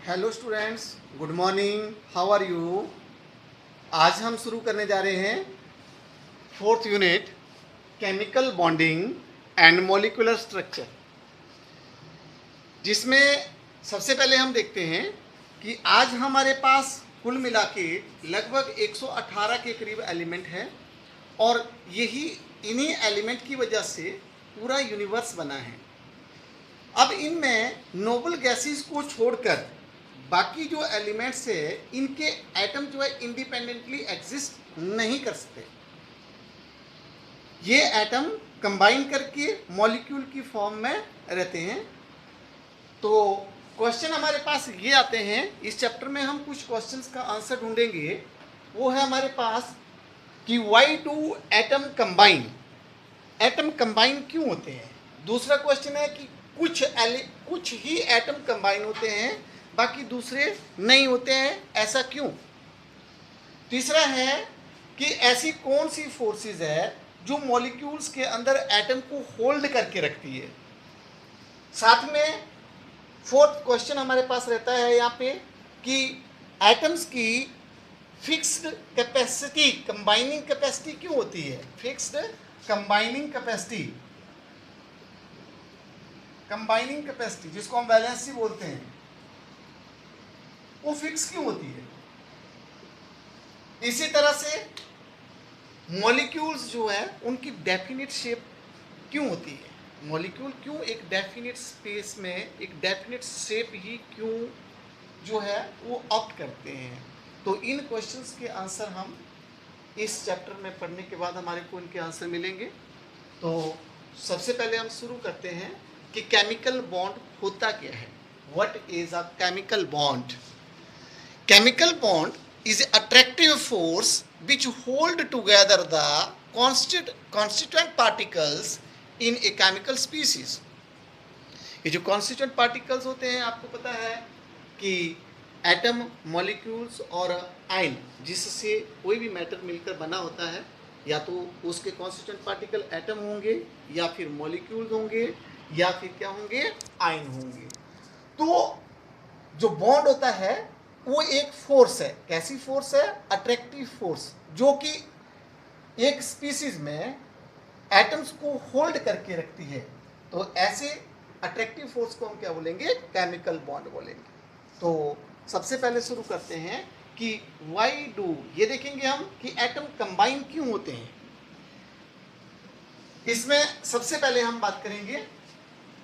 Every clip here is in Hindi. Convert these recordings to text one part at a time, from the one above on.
Hello students, good morning, how are you. आज हम शुरू करने जा रहे हैं fourth unit, chemical bonding and molecular structure, जिसमें सबसे पहले हम देखते हैं कि आज हमारे पास कुल मिला के लगभग 118 के करीब एलिमेंट है और यही इन्हीं एलिमेंट की वजह से पूरा यूनिवर्स बना है। अब इनमें नोबल गैसेस को छोड़कर बाकी जो एलिमेंट्स है इनके एटम जो है इंडिपेंडेंटली एग्जिस्ट नहीं कर सकते। ये एटम कंबाइन करके मॉलिक्यूल की फॉर्म में रहते हैं। तो क्वेश्चन हमारे पास ये आते हैं, इस चैप्टर में हम कुछ क्वेश्चंस का आंसर ढूंढेंगे। वो है हमारे पास कि why do atom combine, atom combine क्यों होते हैं। दूसरा क्वेश्चन है कि कुछ ही एटम कंबाइन होते हैं, बाकी दूसरे नहीं होते हैं, ऐसा क्यों। तीसरा है कि ऐसी कौन सी फोर्सेस है जो मॉलिक्यूल्स के अंदर एटम को होल्ड करके रखती है। साथ में फोर्थ क्वेश्चन हमारे पास रहता है यहाँ पे कि एटम्स की फिक्स्ड कैपेसिटी, कंबाइनिंग कैपेसिटी क्यों होती है। Fixed combining capacity, combining capacity जिसको हम वैलेंसी बोलते हैं, वो फिक्स क्यों होती है। इसी तरह से मॉलिक्यूल्स जो है उनकी डेफिनेट शेप क्यों होती है। मॉलिक्यूल क्यों एक डेफिनेट स्पेस में एक डेफिनेट शेप ही क्यों जो है वो ऑप्ट करते हैं। तो इन क्वेश्चंस के आंसर हम इस चैप्टर में पढ़ने के बाद हमारे को इनके आंसर मिलेंगे। तो सबसे पहले हम शुरू करते हैं कि केमिकल बॉन्ड होता क्या है। What is a chemical bond. Chemical bond is an attractive force which hold together the constituent particles in a chemical species. ये जो constituent particles होते हैं, आपको पता है कि एटम, मॉलिक्यूल्स और आयन, जिससे कोई भी मैटर मिलकर बना होता है, या तो उसके constituent particle एटम होंगे या फिर मॉलिक्यूल्स होंगे या फिर क्या होंगे, आयन होंगे। तो जो बॉन्ड होता है वो एक फोर्स है। कैसी फोर्स है, अट्रैक्टिव फोर्स, जो कि एक स्पीसीज में एटम्स को होल्ड करके रखती है। तो ऐसे अट्रैक्टिव फोर्स को हम क्या बोलेंगे, केमिकल बॉन्ड बोलेंगे। तो सबसे पहले शुरू करते हैं कि व्हाई डू, ये देखेंगे हम कि एटम कंबाइन क्यों होते हैं। इसमें सबसे पहले हम बात करेंगे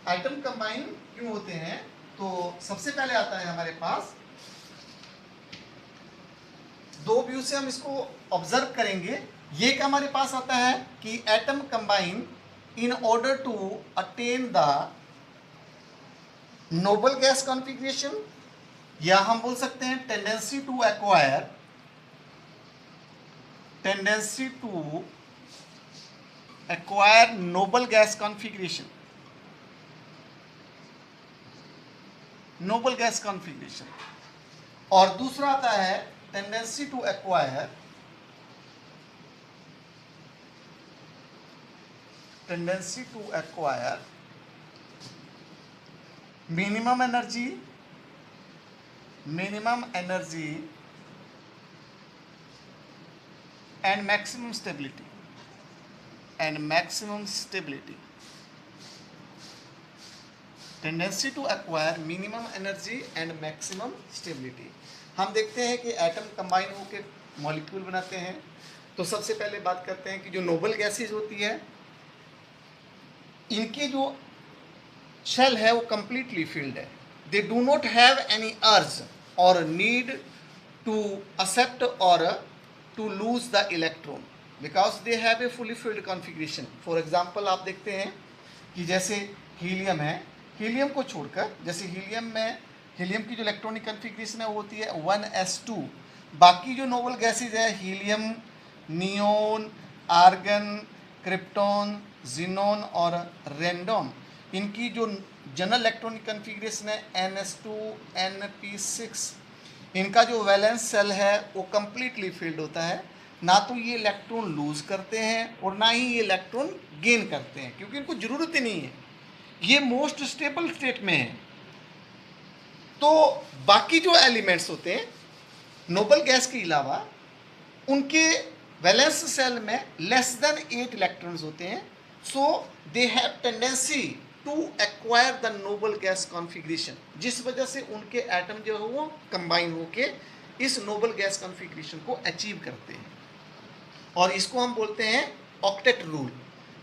एटम कंबाइन क्यों होते हैं। तो सबसे पहले आता है हमारे पास, दो व्यू से हम इसको ऑब्जर्व करेंगे। ये क्या हमारे पास आता है कि atom combine in order to attain the noble gas configuration, या हम बोल सकते हैं tendency to acquire, tendency to acquire noble gas configuration, noble gas configuration. और दूसरा आता है tendency to acquire, tendency to acquire minimum energy, minimum energy and maximum stability, and maximum stability. Tendency to acquire minimum energy and maximum stability. हम देखते हैं कि एटम कंबाइन होकर मॉलिक्यूल बनाते हैं। तो सबसे पहले बात करते हैं कि जो नोबल गैसेज होती है, इनकी जो शेल है वो कंप्लीटली फिल्ड है। They do not have any urge or need to accept or to lose the electron because they have a fully filled configuration. For example आप देखते हैं कि जैसे हीलियम है, हीलियम को छोड़कर, जैसे हीलियम में हीलियम की जो इलेक्ट्रॉनिक कॉन्फ़िगरेशन है वो होती है 1s2। बाकी जो नोबल गैसेज है, helium, neon, argon, krypton, xenon और रेंडॉन, इनकी जो जनरल इलेक्ट्रॉनिक कॉन्फ़िगरेशन है ns2 np6। इनका जो वैलेंस सेल है वो कंप्लीटली फिल्ड होता है। ना तो ये इलेक्ट्रॉन लूज करते हैं और ना ही ये इलेक्ट्रॉन गेन करते हैं, क्योंकि इनको ज़रूरत ही नहीं है। ये मोस्ट स्टेबल स्टेट में है। तो बाकी जो एलिमेंट्स होते हैं नोबल गैस के अलावा, उनके वैलेंस सेल में लेस देन 8 इलेक्ट्रॉन्स होते हैं, so they have tendency to acquire the noble gas configuration, जिस वजह से उनके एटम जो है वो कंबाइन होके इस नोबल गैस कॉन्फ़िगरेशन को अचीव करते हैं। और इसको हम बोलते हैं ऑक्टेट रूल,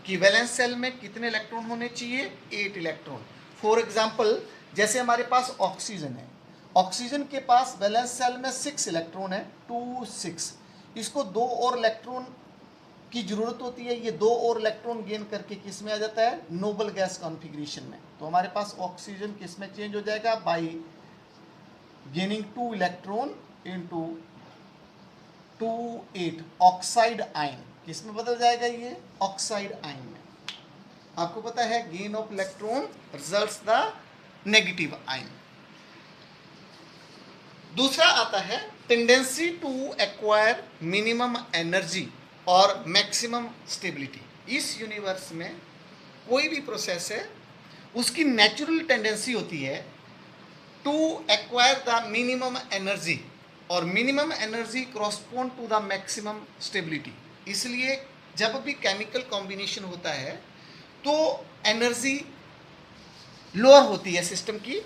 कि वैलेंस सेल में कितने इलेक्ट्रॉन होने चाहिए, 8 इलेक्ट्रॉन। फॉर एग्जांपल, जैसे हमारे पास ऑक्सीजन है, ऑक्सीजन के पास वैलेंस सेल में 6 इलेक्ट्रॉन है, 2 6, इसको 2 और इलेक्ट्रॉन की जरूरत होती है, ये 2 और इलेक्ट्रॉन गेन करके किस में आ जाता है, नोबल गैस कॉन्फ़िगरेशन में। तो हमारे पास ऑक्सीजन किस में चेंज हो जाएगा, bye gaining 2 electron into 2 8 oxide ion, किस में बदल जाएगा, ये ऑक्साइड आयन में। आपको पता है gain of electron results the negative ion. दूसरा आता है tendency to acquire minimum energy और मैक्सिमम स्टेबिलिटी। इस यूनिवर्स में कोई भी प्रोसेस है, उसकी नेचुरल टेंडेंसी होती है to acquire the minimum energy, और minimum energy correspond to the maximum stability. इसलिए जब भी केमिकल कॉम्बिनेशन होता है तो एनर्जी लोअर होती है, सिस्टम की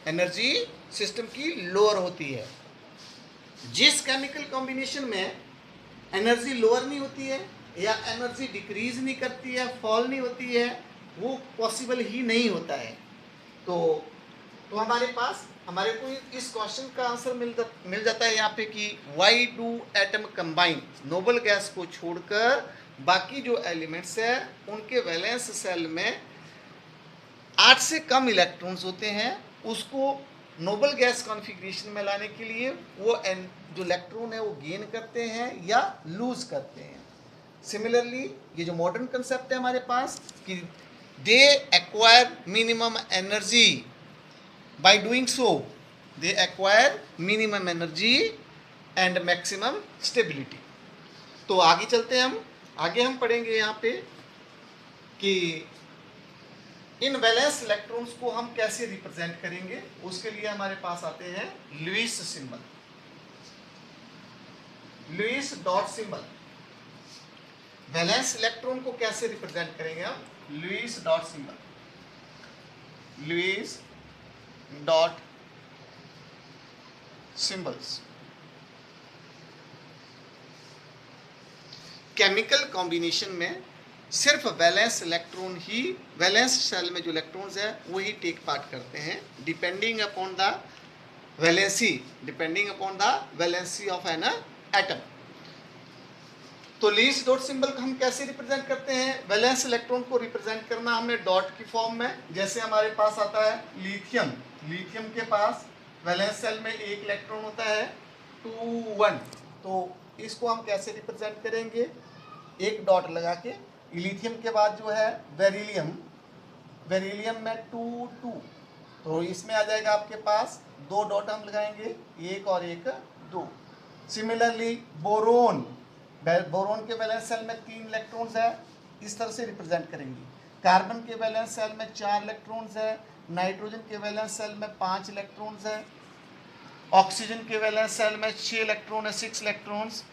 एनर्जी सिस्टम की लोअर होती है। जिस केमिकल कॉम्बिनेशन में एनर्जी लोअर नहीं होती है या एनर्जी डिक्रीज नहीं करती है, फॉल नहीं होती है, वो पॉसिबल ही नहीं होता है। तो हमारे पास हमारे को इस क्वेश्चन का आंसर मिल जाता है यहाँ पे कि why do atom combine, noble gas को छोड़कर बाकी जो एलिमेंट्स है उनके वैलेंस सेल में 8 से कम इलेक्ट्रॉन्स होते हैं, उसको नोबल गैस कॉन्फ़िगरेशन में लाने के लिए वो जो इलेक्ट्रॉन है वो गेन करते हैं या लूज करते हैं। सिमिलरली ये जो मॉडर्न कंसेप्ट है हमारे पास कि they acquire minimum energy, by doing so they acquire minimum energy and maximum stability। तो आगे चलते हैं, आगे हम पढ़ेंगे यहाँ पे कि इन वैलेंस इलेक्ट्रॉन्स को हम कैसे रिप्रेजेंट करेंगे। उसके लिए हमारे पास आते हैं Lewis symbol, Lewis dot symbol. Valence electron को कैसे रिप्रेजेंट करेंगे हम, Lewis dot symbol, Lewis dot symbols. Chemical combination में सिर्फ वैलेंस इलेक्ट्रॉन ही, वैलेंस सेल में जो इलेक्ट्रॉन्स है वही टेक पार्ट करते हैं, depending upon the valency, depending upon the valency of an atom. तो लुईस डॉट सिंबल को हम कैसे रिप्रेजेंट करते हैं, वैलेंस इलेक्ट्रॉन को रिप्रेजेंट करना हमने डॉट की फॉर्म में। जैसे हमारे पास आता है लिथियम, लिथियम के पास वैलेंस सेल में 1 इलेक्ट्रॉन होता है 2 1, तो इसको हम कैसे रिप्रेजेंट करेंगे, एक डॉट लगा के। लिथियम के बाद जो है बेरिलियम, बेरिलियम में 2 2, तो इसमें आ जाएगा आपके पास 2 डॉट हम लगाएंगे, 1 और 1 2। सिमिलरली बोरोन, बोरोन के वैलेंस सेल में 3 इलेक्ट्रॉन्स है, इस तरह से रिप्रेजेंट करेंगे। कार्बन के वैलेंस सेल में 4 इलेक्ट्रॉन्स है, नाइट्रोजन के वैलेंस सेल में 5 इलेक्ट्रॉन्स है, ऑक्सीजन के वैलेंस सेल में 6 इलेक्ट्रॉन है, 6 इलेक्ट्रॉन्स।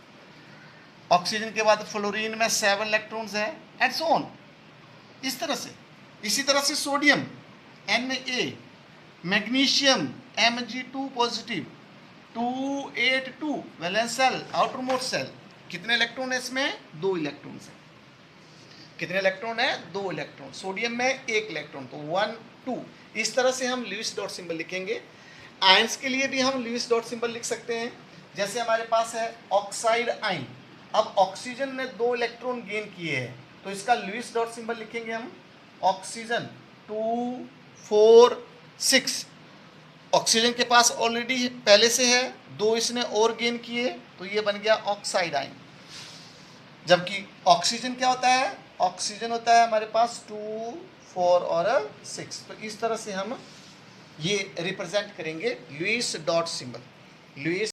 ऑक्सीजन के बाद फ्लोरीन में 7 इलेक्ट्रॉन्स है, एंड सो ऑन। इस तरह से, इसी तरह से sodium Na, magnesium Mg2 positive 2 8 2 valence shell, outermost shell. कितने इलेक्ट्रॉन है इसमें, 2 इलेक्ट्रॉन है। कितने इलेक्ट्रॉन है, 2 इलेक्ट्रॉन। सोडियम में 1 इलेक्ट्रॉन, तो 1 2। इस तरह से हम लुईस डॉट सिंबल लिखेंगे। आयंस के लिए भी हम लुईस डॉट सिंबल लिख सकते हैं। जैसे हमारे पास है ऑक्साइड आयन, अब ऑक्सीजन ने 2 इलेक्ट्रॉन गेन किए हैं, तो इसका लुईस डॉट सिंबल लिखेंगे हम ऑक्सीजन 2 4 6। ऑक्सीजन के पास ऑलरेडी पहले से है, 2 इसने और गेन किए, तो ये बन गया ऑक्साइड आयन। जबकि ऑक्सीजन क्या होता है, ऑक्सीजन होता है हमारे पास 2 4 और 6। तो इस तरह से हम ये रिप्रेजेंट करेंगे लुईस डॉट सिंबल, लुईस